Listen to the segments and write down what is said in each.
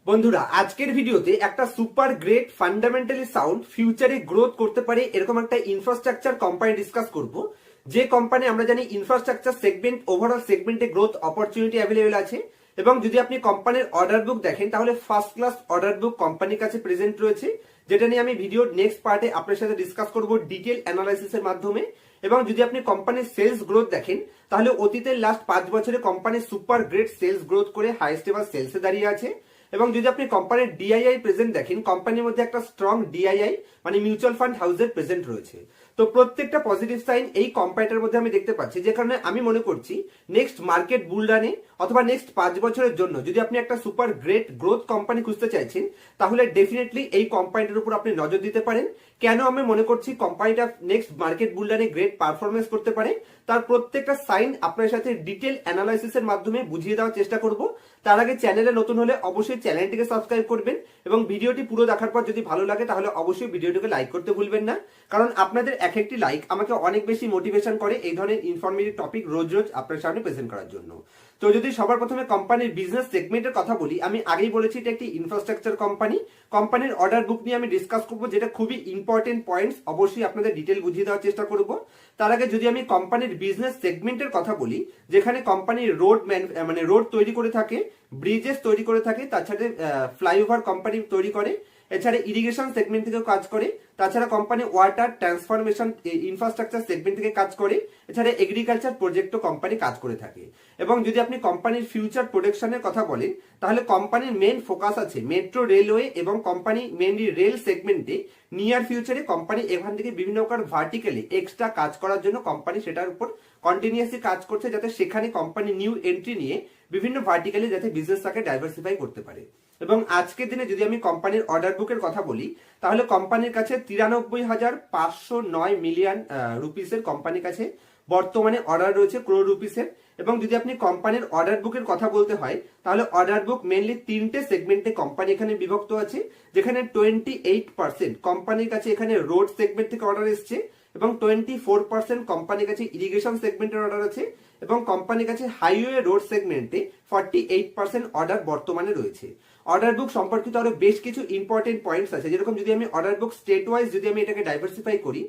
বন্ধুরা, আজকের ভিডিওতে একটা সুপার গ্রেট ফান্ডামেন্টালি সাউন্ড ফিউচারে গ্রোথ করতে পারে এরকম একটা ইনফ্রাস্ট্রাকচার কোম্পানি ডিসকাস করব। যে কোম্পানি আমরা জানি ইনফ্রাস্ট্রাকচার সেগমেন্ট ওভারঅল সেগমেন্টে গ্রোথ অপরচুনিটি অ্যাভেলেবেল আছে, এবং যদি আপনি কোম্পানির অর্ডার বুক দেখেন তাহলে ফার্স্ট ক্লাস অর্ডার বুক কোম্পানির কাছে প্রেজেন্ট রয়েছে, যেটা নিয়ে আমি ভিডিওর নেক্সট পার্টে আপনার সাথে ডিসকাস করব ডিটেল অ্যানালাইসিসের মাধ্যমে। এবং যদি আপনি কোম্পানির সেলস গ্রোথ দেখেন তাহলে অতীতের লাস্ট 5 বছরে company super great sales growth করে হাইয়েস্ট এভার সেলসে দাঁড়িয়ে আছে। এবং যদি আপনি কোম্পানির ডিআইআই প্রেজেন্ট দেখেন, কোম্পানির মধ্যে একটা স্ট্রং ডিআইআই মানে মিউচুয়াল ফান্ড হাউসের প্রেজেন্ট রয়েছে। তো প্রত্যেকটা পজিটিভ সাইন এই কোম্পানিটার মধ্যে আমি দেখতে পাচ্ছি, যে কারণে আমি মনে করছি নেক্সট মার্কেট বুলরানে অথবা নেক্সট 5 বছরের জন্য যদি আপনি একটা সুপার গ্রেট গ্রোথ কোম্পানি খুঁজতে চাইছেন তাহলে ডেফিনেটলি এই কোম্পানিটার উপর আপনি নজর দিতে পারেন। কেন আমি মনে করছি কোম্পানিটা নেক্সট মার্কেট বুলরানে গ্রেট পারফরমেন্স করতে পারে, তার প্রত্যেকটা সাইন আপনার সাথে ডিটেল অ্যানালাইসিসের মাধ্যমে বুঝিয়ে দেওয়ার চেষ্টা করব। তার আগে চ্যানেলে নতুন হলে অবশ্যই চ্যানেলটিকে সাবস্ক্রাইব করবেন, এবং ভিডিওটি পুরো দেখার পর যদি ভালো লাগে তাহলে অবশ্যই ভিডিওটিকে লাইক করতে ভুলবেন না, কারণ আপনাদের এক একটি লাইক আমাকে অনেক বেশি মোটিভেশন করে এই ধরনের ইনফরমেটিভ টপিক রোজ রোজ আপনার সামনে প্রেজেন্ট করার জন্য। তো যদি সবার প্রথমে কোম্পানির বিজনেস সেগমেন্টের কথা বলি, আমি আগেই বলেছি এটা একটি ইনফ্রাস্ট্রাকচার কোম্পানি। কোম্পানির অর্ডার বুক নিয়ে আমি ডিসকাস করব, যেটা খুবই ইম্পর্টেন্ট পয়েন্টস, অবশ্যই আপনাদের ডিটেল বুঝিয়ে দেওয়ার চেষ্টা করব। তার আগে যদি আমি কোম্পানির বিজনেস সেগমেন্টের কথা বলি, যেখানে কোম্পানির রোড মানে রোড তৈরি করে থাকে, ব্রিজেস তৈরি করে থাকে, তাছাড়া ফ্লাইওভার কোম্পানি তৈরি করে, এছাড়া ইরিগেশন সেগমেন্ট থেকেও কাজ করে, তাছাড়া company water transformation infrastructure segment থেকে কাজ করে, এছাড়া এগ্রিকালচার প্রজেক্টও কোম্পানি কাজ করে থাকে। এবং যদি আপনি কোম্পানির ফিউচার প্রোডাকশনের কথা বলেন তাহলে কোম্পানির মেন ফোকাস আছে মেট্রো রেলওয়ে, এবং কোম্পানি মেনলি রেল সেগমেন্টে নিয়ার ফিউচারে কোম্পানি এখান থেকে বিভিন্ন প্রকার ভার্টিক্যালি এক্সট্রা কাজ করার জন্য কোম্পানি সেটার উপর কন্টিনিউয়াসলি কাজ করছে, যাতে সেখানে কোম্পানি নিউ এন্ট্রি নিয়ে বিভিন্ন ভার্টিক্যালি যাতে বিজনেসটাকে ডাইভার্সিফাই করতে পারে। এবং আজকের দিনে যদি আমি কোম্পানির অর্ডার বুকের কথা বলি তাহলে কোম্পানির কাছে 93,509 মিলিয়ন রুপিসের কোম্পানির কাছে বর্তমানে অর্ডার রয়েছে, ক্রোর রুপিসের। এবং যদি আপনি কোম্পানির অর্ডার বুকের কথা বলতে হয় তাহলে অর্ডার বুক মেনলি 3টে সেগমেন্টে কোম্পানি এখানে বিভক্ত আছে, যেখানে 28% কোম্পানির কাছে এখানে রোড সেগমেন্ট থেকে অর্ডার এসছে, এবং 24% কোম্পানির কাছে ইরিগেশন সেগমেন্টের অর্ডার আছে, এবং কোম্পানির কাছে হাইওয়ে রোড সেগমেন্টে 48% অর্ডার বর্তমানে রয়েছে। অর্ডার বুক সম্পর্কিত আরো বেশ কিছু ইম্পর্টেন্ট পয়েন্টস আছে, যেরকম যদি আমি অর্ডার বুক স্টেট ওয়াইজ যদি আমি এটাকে ডাইভার্সিফাই করি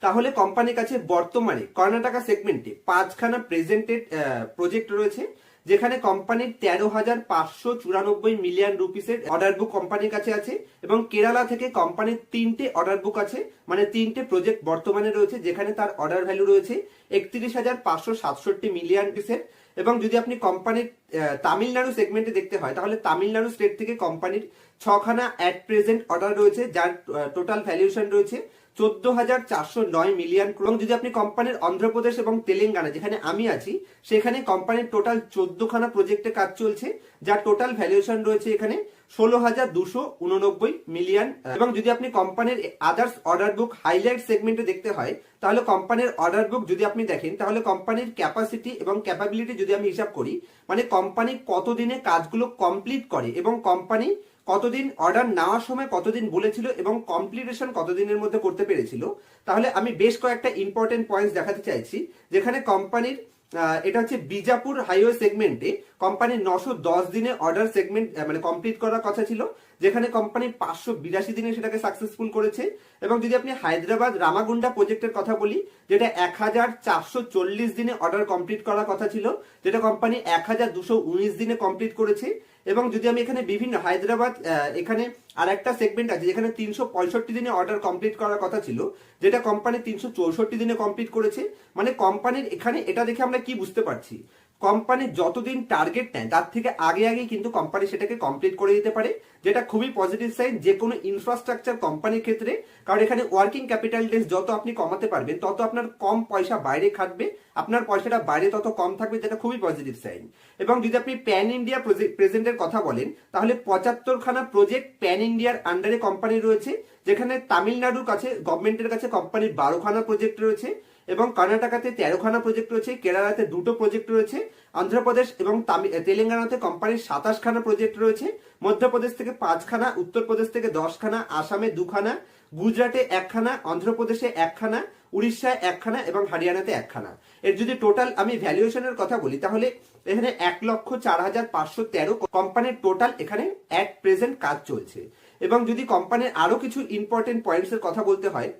তাহলে কোম্পানির কাছে বর্তমানে কর্ণাটকা সেগমেন্টে 5খানা প্রেজেন্টেড প্রজেক্ট রয়েছে, যেখানে কোম্পানির 13,594 মিলিয়ন রুপিসের অর্ডার বুক কোম্পানির কাছে আছে। এবং কেরালা থেকে কোম্পানির 3টে অর্ডার বুক আছে, মানে 3টে প্রজেক্ট বর্তমানে রয়েছে, যেখানে তার অর্ডার ভ্যালু রয়েছে 31,567 মিলিয়ন রুপিসের। এবং যদি আপনি কোম্পানির তামিলনাড়ু সেগমেন্টে দেখতে হয় তাহলে তামিলনাড়ু স্টেট থেকে কোম্পানির 6খানা অ্যাট প্রেজেন্ট অর্ডার রয়েছে, যার টোটাল ভ্যালুয়েশন রয়েছে 14,409 মিলিয়ন। এবং যদি আপনি কোম্পানির অন্ধ্রপ্রদেশ এবং তেলেঙ্গানা যেখানে আমি আছি সেখানে কোম্পানির টোটাল 14খানা প্রজেক্টে কাজ চলছে, যার টোটাল ভ্যালুয়েশন রয়েছে এখানে 16,289 মিলিয়ন। এবং যদি আপনি কোম্পানির আদার্স অর্ডার বুক হাইলাইট সেগমেন্টে দেখতে হয় তাহলে কোম্পানির অর্ডার বুক যদি আপনি দেখেন তাহলে কোম্পানির ক্যাপাসিটি এবং ক্যাপাবিলিটি যদি আমি হিসাব করি, মানে কোম্পানি কতদিনে কাজগুলো কমপ্লিট করে, এবং কোম্পানি কতদিন অর্ডার নেওয়ার সময় কতদিন বলেছিল এবং কমপ্লিটেশন কতদিনের মধ্যে করতে পেরেছিল, তাহলে আমি বেশ কয়েকটা ইম্পর্টেন্ট পয়েন্টস দেখাতে চাইছি। যেখানে কোম্পানির এটা হচ্ছে বিজাপুর হাইওয়ে সেগমেন্টে কোম্পানির 910 দিনে অর্ডার সেগমেন্ট মানে কমপ্লিট করার কথা ছিল, যেখানে কোম্পানি 582 দিনে সেটাকে সাকসেসফুল করেছে। এবং যদি আপনি হায়দ্রাবাদ রামাগুন্ডা প্রজেক্টের কথা বলি, যেটা 1440 দিনে অর্ডার কমপ্লিট করার কথা ছিল, যেটা কোম্পানি 1219 দিনে কমপ্লিট করেছে। এবং যদি আমি এখানে বিভিন্ন হায়দ্রাবাদ এখানে আর একটা সেগমেন্ট আছে যেখানে 365 দিনে অর্ডার কমপ্লিট করার কথা ছিল, যেটা কোম্পানি 364 দিনে কমপ্লিট করেছে। মানে কোম্পানির এখানে এটা দেখে আমরা কি বুঝতে পারছি, কোম্পানি যতদিন টার্গেট নেয় তার থেকে আগে আগেই কিন্তু কোম্পানি সেটাকে কমপ্লিট করে দিতে পারে, যেটা খুবই পজিটিভ সাইন যে কোনো ইনফ্রাস্ট্রাকচার কোম্পানির ক্ষেত্রে। কারণ এখানে ওয়ার্কিং ক্যাপিটাল ডেজ যত আপনি কমাতে পারবেন তত আপনার কম পয়সা বাইরে খাটবে, আপনার পয়সাটা বাইরে তত কম থাকবে, যেটা খুবই পজিটিভ সাইন। এবং যদি আপনি প্যান ইন্ডিয়া প্রেজেন্টের কথা বলেন তাহলে 75খানা প্রজেক্ট প্যান ইন্ডিয়ার আন্ডারে কোম্পানি রয়েছে, যেখানে তামিলনাড়ুর কাছে গভর্নমেন্টের কাছে কোম্পানির 12খানা প্রজেক্ট রয়েছে, এবং কর্ণাটকাতে 13খানা প্রজেক্ট রয়েছে, কেরালাতে 2টো প্রজেক্ট রয়েছে, অন্ধ্রপ্রদেশ এবং তেলেঙ্গানাতে কোম্পানির 27খানা প্রজেক্ট রয়েছে, মধ্যপ্রদেশ থেকে 5খানা, উত্তরপ্রদেশ থেকে 10খানা, আসামে 2খানা, গুজরাটে 1খানা, অন্ধ্রপ্রদেশে 1খানা, উড়িষ্যায় 1খানা এবং হরিয়ানাতে 1খানা। এর যদি টোটাল আমি ভ্যালুয়েশনের কথা বলি তাহলে এখানে 1,04,513 কোম্পানির টোটাল এখানে অ্যাট প্রেজেন্ট কাজ চলছে। এবং যদি কোম্পানির আরো কিছু ইম্পর্টেন্ট পয়েন্টস এর কথা বলতে হয়,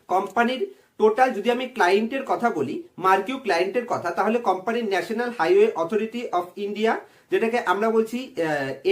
কোম্পানির টোটাল যদি আমি ক্লায়েন্টের কথা বলি, মার্কিউ ক্লায়েন্টের কথা, তাহলে কোম্পানির national highway authority of India, যেটাকে আমরা বলছি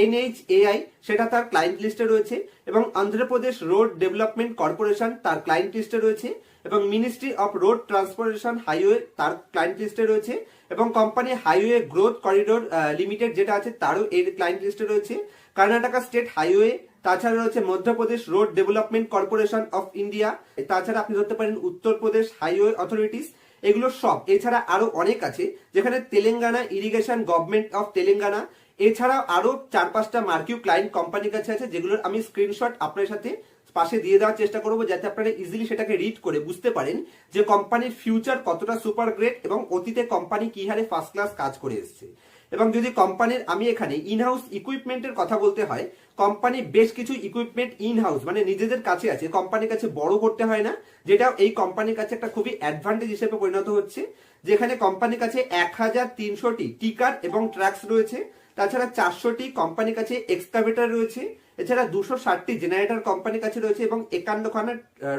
NHAI, সেটা তার ক্লায়েন্ট লিস্টে রয়েছে, এবং অন্ধ্রপ্রদেশ রোড ডেভেলপমেন্ট কর্পোরেশন তার ক্লায়েন্ট লিস্টে রয়েছে, এবং ministry of road transportation highway তার ক্লায়েন্ট লিস্টে রয়েছে, এবং company highway growth corridor limited যেটা আছে তারও এর ক্লায়েন্ট লিস্টে রয়েছে, কর্ণাটকা স্টেট হাইওয়ে, তাছাড়া রয়েছে Madhya Pradesh road development corporation of India, তাছাড়া আপনি ধরতে পারেন উত্তরপ্রদেশ হাইওয়ে অথরিটিস, এগুলো সব। এছাড়া আরো অনেক আছে, যেখানে Telangana irrigation government of Telangana, এছাড়াও আরো 4-5টা মার্কিউ ক্লায়েন্ট কোম্পানির কাছে আছে, যেগুলোর আমি স্ক্রিনশট আপনার সাথে পাশে দিয়ে দেওয়ার চেষ্টা করবো, যাতে আপনারা ইজিলি সেটাকে রিড করে বুঝতে পারেন যে কোম্পানির ফিউচার কতটা সুপার গ্রেট এবং অতীতে কোম্পানি কি হারে ফার্স্ট ক্লাস কাজ করে এসছে। এবং যদি কোম্পানির আমি এখানে ইনহাউস ইকুইপমেন্টের কথা বলতে হয়, কোম্পানি বেশ কিছু ইকুইপমেন্ট ইনহাউস মানে নিজেদের কাছে আছে, কোম্পানির কাছে বড় করতে হয় না, যেটা এই কোম্পানির কাছে একটা খুবই অ্যাডভান্টেজ হিসেবে পরিণত হচ্ছে। যেখানে কোম্পানির কাছে 1300টি টিকার এবং ট্রাকস রয়েছে, তাছাড়া 400টি কোম্পানির কাছে এক্সকাভেটর রয়েছে, এছাড়া 260টি জেনারেটর কোম্পানির কাছে রয়েছে, এবং 51খানা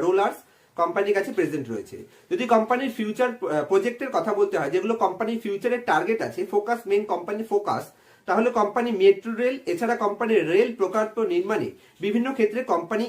রোলার্স কোম্পানির কাছে প্রেজেন্ট রয়েছে। যদি কোম্পানির ফিউচার প্রজেক্টের কথা বলতে হয়, যেগুলো কোম্পানির ফিউচারের টার্গেট আছে, ফোকাস মেইন কোম্পানি ফোকাস, তাহলে কোম্পানি মেট্রো রেল, এছাড়া কোম্পানির রেল প্রকল্প নির্মাণে বিভিন্ন ক্ষেত্রে কোম্পানি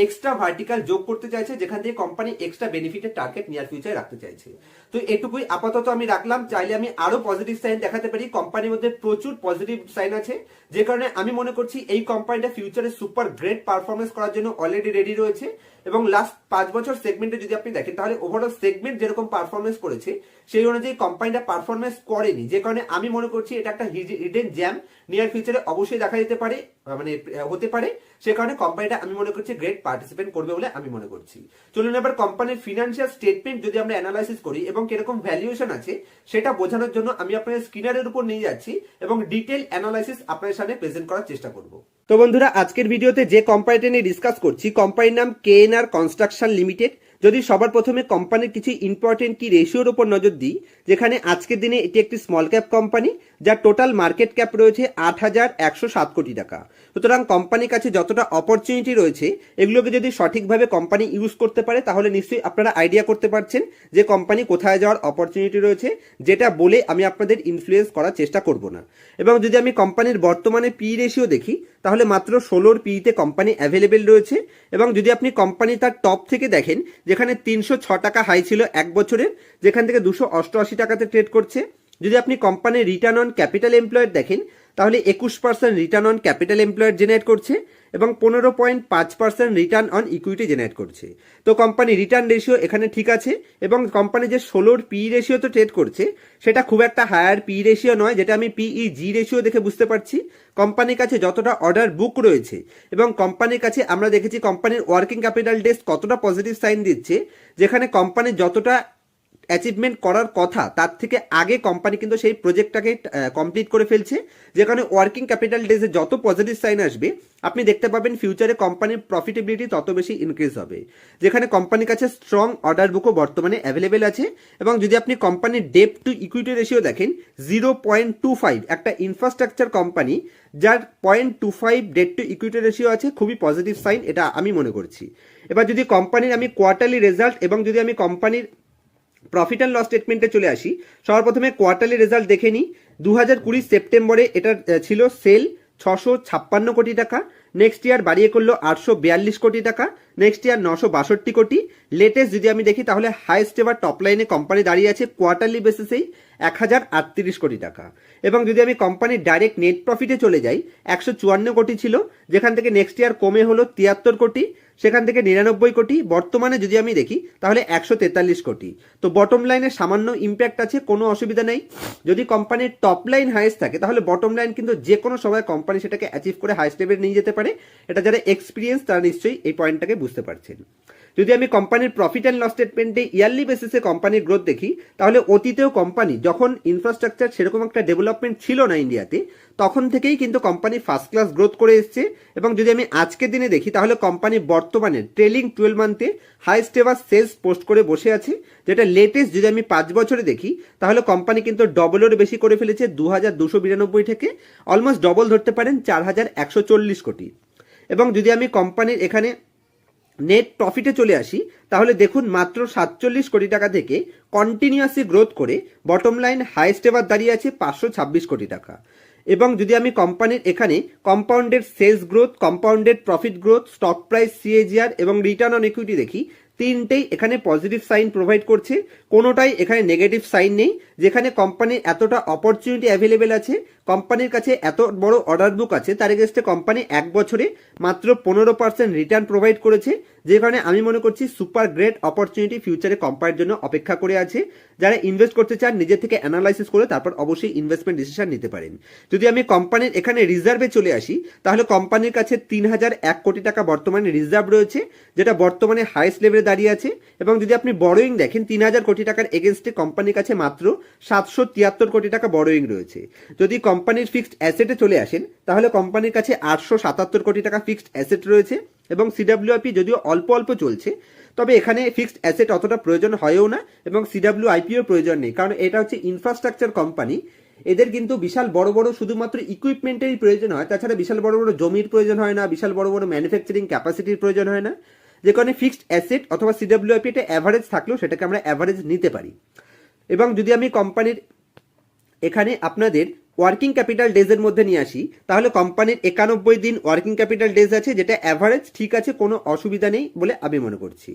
এক্সট্রা ভার্টিক্যাল যোগ করতে চাইছে, যেখান থেকে কোম্পানি এক্সট্রা বেনিফিটের টার্গেট নিয়ার ফিউচারে রাখতে চাইছে। তো এটুকুই আপাতত আমি রাখলাম, চাইলে আমি আরো পজিটিভ সাইন দেখাতে পারি। কোম্পানির মধ্যে প্রচুর পজিটিভ সাইন আছে, যে কারণে আমি মনে করছি এই কোম্পানিটা ফিউচারে সুপার গ্রেট পারফরমেন্স করার জন্য অলরেডি রেডি রয়েছে। এবং লাস্ট 5 বছর সেগমেন্টে যদি আপনি দেখেন, তাহলে ওভারঅল সেগমেন্ট যেরকম পারফরমেন্স করেছে সেই অনুযায়ী কোম্পানিটা পারফরমেন্স করেনি, যে কারণে আমি মনে করছি এটা একটা হিডেন জ্যাম, নিয়ার ফিউচারে অবশ্যই দেখা যেতে পারে, মানে হতে পারে। সে কারণে কোম্পানিটা আমি মনে করছি গ্রেট পার্টিসিপেন্ট করবে বলে আমি মনে করছি। চলুন এবার কোম্পানির ফিনান্সিয়াল স্টেটমেন্ট যদি আমরা অ্যানালাইসিস করি এবং কিরকম ভ্যালুয়েশন আছে সেটা বোঝানোর জন্য আমি আপনাদের স্ক্রিনারের উপর নিয়ে যাচ্ছি এবং ডিটেল অ্যানালাইসিস আপনাদের সামনে প্রেজেন্ট করার চেষ্টা করব। তো বন্ধুরা, আজকের ভিডিওতে যে কোম্পানিটা নিয়ে ডিসকাস করছি, কোম্পানির নাম KNR কনস্ট্রাকশন লিমিটেড। যদি সবার প্রথমে কোম্পানির কিছু ইম্পর্টেন্ট কি রেশিওর উপর নজর দিই, যেখানে আজকের দিনে এটি একটি স্মল ক্যাপ কোম্পানি, যার টোটাল মার্কেট ক্যাপ রয়েছে 8,107 কোটি টাকা। সুতরাং কোম্পানির কাছে যতটা অপরচুনিটি রয়েছে, এগুলোকে যদি সঠিকভাবে কোম্পানি ইউজ করতে পারে, তাহলে নিশ্চয়ই আপনারা আইডিয়া করতে পারছেন যে কোম্পানি কোথায় যাওয়ার অপরচুনিটি রয়েছে, যেটা বলে আমি আপনাদের ইনফ্লুয়েন্স করার চেষ্টা করব না। এবং যদি আমি কোম্পানির বর্তমানে পি রেশিও দেখি, তাহলে মাত্র 16 পিতে কোম্পানি অ্যাভেলেবেল রয়েছে। এবং যদি আপনি কোম্পানি তার টপ থেকে দেখেন, যেখানে 306 টাকা হাই ছিল এক বছরের, যেখান থেকে 288 টাকাতে ট্রেড করছে। যদি আপনি কোম্পানির রিটার্ন অন ক্যাপিটাল এমপ্লয়েড দেখেন, তাহলে 21% return on capital employed generate করছে এবং 15.5% রিটার্ন অন ইকুইটি জেনারেট করছে। তো কোম্পানি রিটার্ন রেশিও এখানে ঠিক আছে। এবং কোম্পানি যে 16 পি রেশিও তো ট্রেড করছে, সেটা খুব একটা হায়ার পি রেশিও নয়, যেটা আমি PEG রেশিও দেখে বুঝতে পারছি। কোম্পানির কাছে যতটা অর্ডার বুক রয়েছে এবং কোম্পানির কাছে আমরা দেখেছি কোম্পানির ওয়ার্কিং ক্যাপিটাল ডেজ কতটা পজিটিভ সাইন দিচ্ছে, যেখানে কোম্পানির যতটা অ্যাচিভমেন্ট করার কথা তার থেকে আগে কোম্পানি কিন্তু সেই প্রজেক্টটাকে কমপ্লিট করে ফেলছে। যেখানে ওয়ার্কিং ক্যাপিটাল ডেজে যত পজিটিভ সাইন আসবে, আপনি দেখতে পাবেন ফিউচারে কোম্পানির প্রফিটেবিলিটি তত বেশি ইনক্রিজ হবে। যেখানে কোম্পানির কাছে স্ট্রং অর্ডার বুকও বর্তমানে অ্যাভেলেবেল আছে। এবং যদি আপনি কোম্পানির ডেট টু ইকুইটি রেশিও দেখেন, 0.25, একটা ইনফ্রাস্ট্রাকচার কোম্পানি যার 0.25 ডেট টু ইকুইটি রেশিও আছে, খুবই পজিটিভ সাইন, এটা আমি মনে করছি। এবার যদি কোম্পানির আমি কোয়ার্টারলি রেজাল্ট এবং যদি আমি কোম্পানির প্রফিট অ্যান্ড লস স্টেটমেন্টে চলে আসি, সবার প্রথমে কোয়ার্টারলি রেজাল্ট দেখে নিই। 2020 সেপ্টেম্বরে এটা ছিল সেল 656 কোটি টাকা, নেক্সট ইয়ার বাড়িয়ে করলো 842 কোটি টাকা, নেক্সট ইয়ার 962 কোটি। লেটেস্ট যদি আমি দেখি, তাহলে হাইস্ট এবার টপ লাইনে কোম্পানি দাঁড়িয়ে আছে কোয়ার্টারলি বেসিসেই 1038 কোটি টাকা। এবং যদি আমি কোম্পানির ডাইরেক্ট নেট প্রফিটে চলে যাই, 154 কোটি ছিল, যেখান থেকে নেক্সট ইয়ার কমে হলো 73 কোটি, সেখান থেকে 99 কোটি, বর্তমানে যদি আমি দেখি তাহলে 143 কোটি। তো বটম লাইনে সামান্য ইম্প্যাক্ট আছে, কোনো অসুবিধা নেই। যদি কোম্পানির টপ লাইন হাইস্ট থাকে, তাহলে বটম লাইন কিন্তু যে কোনো সময় কোম্পানি সেটাকে অ্যাচিভ করে হাইস্ট লেভেলে নিয়ে যেতে পারে। এটা যারা এক্সপিরিয়েন্স, তারা নিশ্চয়ই এই পয়েন্টটাকে বুঝতে পারছেন। যদি আমি কোম্পানির প্রফিট অ্যান্ড লস স্টেটমেন্টে ইয়ারলি বেসিসে কোম্পানির গ্রোথ দেখি, তাহলে অতীতেও কোম্পানি যখন ইনফ্রাস্ট্রাকচার সেরকম একটা ডেভেলপমেন্ট ছিল না ইন্ডিয়াতে, তখন থেকেই কিন্তু কোম্পানি ফার্স্ট ক্লাস গ্রোথ করে এসছে। এবং যদি আমি আজকের দিনে দেখি, তাহলে কোম্পানি বর্তমানে ট্রেলিং 12 মান্থে হাইস্ট এভার সেলস পোস্ট করে বসে আছে, যেটা লেটেস্ট যদি আমি 5 বছরে দেখি, তাহলে কোম্পানি কিন্তু ডবলের বেশি করে ফেলেছে, 2292 থেকে অলমোস্ট ডবল ধরতে পারেন 4140 কোটি। এবং যদি আমি কোম্পানির এখানে নেট প্রফিটে চলে আসি, তাহলে দেখুন মাত্র 47 কোটি টাকা থেকে কন্টিনিউয়াসলি গ্রোথ করে বটম লাইন হাইস্ট এভার দাঁড়িয়ে আছে 526 কোটি টাকা। এবং যদি আমি কোম্পানির এখানে compounded sales growth, compounded profit growth, stock price CAGR এবং রিটার্ন অন ইকুইটি দেখি, তিনটেই এখানে পজিটিভ সাইন প্রোভাইড করছে, কোনোটাই এখানে নেগেটিভ সাইন নেই। যেখানে কোম্পানির এতটা অপরচুনিটি অ্যাভেলেবেল আছে, কোম্পানির কাছে এত বড় অর্ডার বুক আছে, তার এগেস্টে কোম্পানি 1 বছরে মাত্র 15% রিটার্ন প্রোভাইড করেছে, যে কারণে আমি মনে করছি সুপার গ্রেট অপরচুনিটি ফিউচারে কোম্পানির জন্য অপেক্ষা করে আছে। যারা ইনভেস্ট করতে চান, নিজের থেকে অ্যানালাইসিস করে তারপর অবশ্যই ইনভেস্টমেন্ট ডিসিশন নিতে পারেন। যদি আমি কোম্পানির এখানে রিজার্ভে চলে আসি, তাহলে কোম্পানির কাছে 3001 কোটি টাকা বর্তমানে রিজার্ভ রয়েছে, যেটা বর্তমানে হাইস্ট লেভেলে দাঁড়িয়ে আছে। এবং যদি আপনি বড়োয়িং দেখেন, 3000 কোটি টাকার এগেনস্টে কোম্পানির কাছে মাত্র 773 কোটি টাকা বড়োয়িং রয়েছে। যদি কোম্পানির ফিক্সড অ্যাসেটে চলে আসেন, তাহলে কোম্পানির কাছে 877 কোটি টাকা ফিক্সড অ্যাসেট রয়েছে। এবং সিডব্লিউআইপি যদিও অল্প অল্প চলছে, তবে এখানে ফিক্সড অ্যাসেট অতটা প্রয়োজন হয়ও না, এবং সিডব্লিউআইপিও প্রয়োজন নেই, কারণ এটা হচ্ছে ইনফ্রাস্ট্রাকচার কোম্পানি। এদের কিন্তু বিশাল বড় বড় শুধুমাত্র ইকুইপমেন্টেরই প্রয়োজন হয়, তাছাড়া বিশাল বড় বড় জমির প্রয়োজন হয় না, বিশাল বড় বড় ম্যানুফ্যাকচারিং ক্যাপাসিটির প্রয়োজন হয় না। যে কারণে ফিক্সড অ্যাসেট অথবা সিডব্লিউআইপি এটা অ্যাভারেজ থাকলেও সেটাকে আমরা অ্যাভারেজ নিতে পারি। এবং যদি আমি কোম্পানির এখানে আপনাদের ওয়ার্কিং ক্যাপিটাল ডেজের মধ্যে নিয়ে আসি, তাহলে কোম্পানির 91 দিন ওয়ার্কিং ক্যাপিটাল ডেজ আছে, যেটা অ্যাভারেজ ঠিক আছে, কোনো অসুবিধা নেই বলে আমি মনে করছি।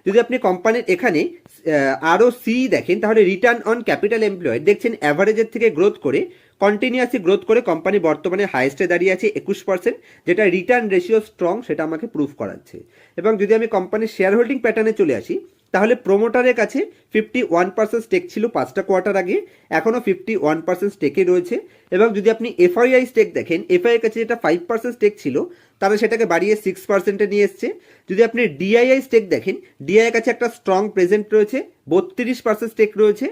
যদি আপনি কোম্পানির এখানে আরও সি দেখেন, তাহলে রিটার্ন অন ক্যাপিটাল এমপ্লয়েড দেখছেন অ্যাভারেজের থেকে গ্রোথ করে, কন্টিনিউয়াসলি গ্রোথ করে কোম্পানি বর্তমানে হাইস্টে দাঁড়িয়ে আছে 21%, যেটা রিটার্ন রেশিও স্ট্রং, সেটা আমাকে প্রুফ করাচ্ছে। এবং যদি আমি কোম্পানির শেয়ার হোল্ডিং প্যাটার্নে চলে আসি, তাহলে প্রোমোটারের কাছে 51% স্টেক ছিল 5টা কোয়ার্টার আগে, এখনও 51% স্টেকে রয়েছে। এবং যদি আপনি এফআইআই স্টেক দেখেন, এফআইআই কাছে যেটা 5% স্টেক ছিল, তারা সেটাকে বাড়িয়ে 6%-এ নিয়ে এসছে। যদি আপনি ডিআইআই স্টেক দেখেন, ডিআইআই কাছে একটা স্ট্রং প্রেজেন্ট রয়েছে, 32% স্টেক রয়েছে,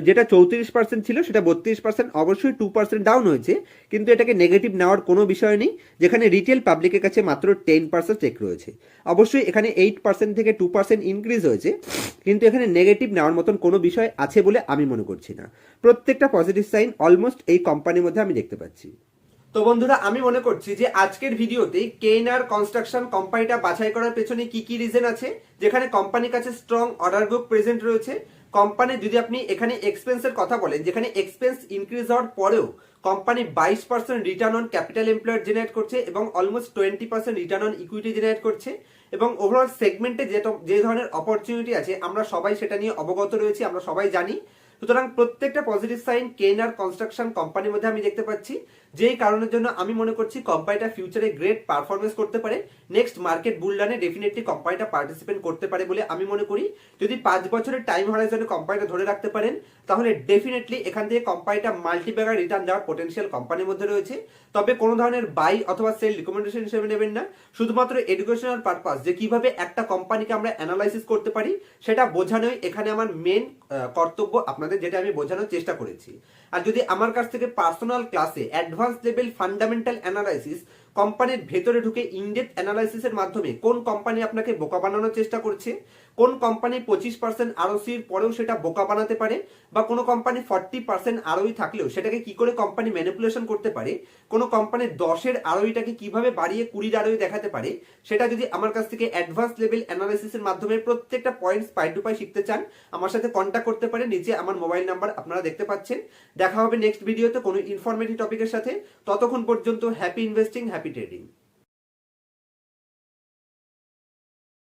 যেটা 34% ছিল সেটা 32%, অবশ্যই 2% ডাউন হয়েছে, কিন্তু এটাকে নেগেটিভ নেওয়ার কোনো বিষয় নেই। যেখানে রিটেল পাবলিকের কাছে মাত্র 10% স্টেক রয়েছে, অবশ্যই এখানে 8% থেকে 2% ইনক্রিজ হয়েছে, কিন্তু এখানে নেগেটিভ নেওয়ার মতন কোনো বিষয় আছে বলে আমি মনে করছি না। প্রত্যেকটা পজিটিভ সাইন অলমোস্ট এই কোম্পানির মধ্যে আমি দেখতে পাচ্ছি। তো বন্ধুরা, আমি মনে করছি যে আজকের ভিডিওতে কেএনআর কনস্ট্রাকশন কোম্পানিটা বাছাই করার পেছনে কি কি রিজন আছে, যেখানে কোম্পানির কাছে স্ট্রং অর্ডার বুক প্রেজেন্ট রয়েছে। কোম্পানি যদি আপনি এখানে এক্সপেন্সের কথা বলেন, যেখানে এক্সপেন্স ইনক্রিজ হওয়ার পরেও company 22% return on capital employed generate করছে এবং almost 20% return on equity generate করছে। এবং ওভারঅল সেগমেন্টে যে ধরনের অপরচুনিটি আছে, আমরা সবাই সেটা নিয়ে অবগত রয়েছি, আমরা সবাই জানি। সুতরাং প্রত্যেকটা পজিটিভ সাইন কেএনআর কনস্ট্রাকশন কোম্পানির মধ্যে আমি দেখতে পাচ্ছি, যেই কারণের জন্য আমি মনে করছি কোম্পানিটা ফিউচারে গ্রেট পারফরমেন্স করতে পারে। নেক্সট মার্কেট বুলডানে ডেফিনেটলি কোম্পানিটা পার্টিসিপেট করতে পারে বলে আমি মনে করি। যদি 5 বছরের টাইম হরাইজনে কোম্পানিটা ধরে রাখতে পারেন, তাহলে ডেফিনেটলি এখান থেকে কোম্পানিটা মাল্টিব্যাগার রিটার্ন দেওয়ার পোটেনশিয়াল কোম্পানির মধ্যে রয়েছে। তবে কোনো ধরনের বাই অথবা সেল রিকমেন্ডেশন হিসেবে নেবেন না, শুধুমাত্র এডুকেশনাল পারপাস, যে কিভাবে একটা কোম্পানিকে আমরা অ্যানালাইসিস করতে পারি সেটা বোঝানোই এখানে আমার মেন কর্তব্য, আপনাদের যেটা আমি বোঝানোর চেষ্টা করেছি। আর যদি আমার কাছ থেকে পার্সোনাল ক্লাসে অ্যাডভান্স লেভেল ফান্ডামেন্টাল অ্যানালাইসিস, কোম্পানির ভেতরে ঢুকে ইনডেপথ অ্যানালাইসিসের মাধ্যমে কোন কোম্পানি আপনাকে বোকা বানানোর চেষ্টা করছে, কোন কোম্পানি 25% আরওসির পরেও সেটা বোকা বানাতে পারে, বা কোনো কোম্পানি 40% আরওই থাকলেও সেটাকে কি করে কোম্পানি ম্যানিপুলেশন করতে পারে, কোনো কোম্পানির 10-এর আরওইটাকে কিভাবে বাড়িয়ে 20-র আরওই দেখাতে পারে, সেটা যদি আমার কাছ থেকে অ্যাডভান্স লেভেল অ্যানালাইসিসের মাধ্যমে প্রত্যেকটা পয়েন্টস পাই টু পাই শিখতে চান, আমার সাথে কন্ট্যাক্ট করতে পারেন। নিচে আমার মোবাইল নাম্বার আপনারা দেখতে পাচ্ছেন। দেখা হবে নেক্সট ভিডিওতে কোনো ইনফরমেটিভ টপিকের সাথে। ততক্ষণ পর্যন্ত হ্যাপি ইনভেস্টিং, হ্যাপি ট্রেডিং।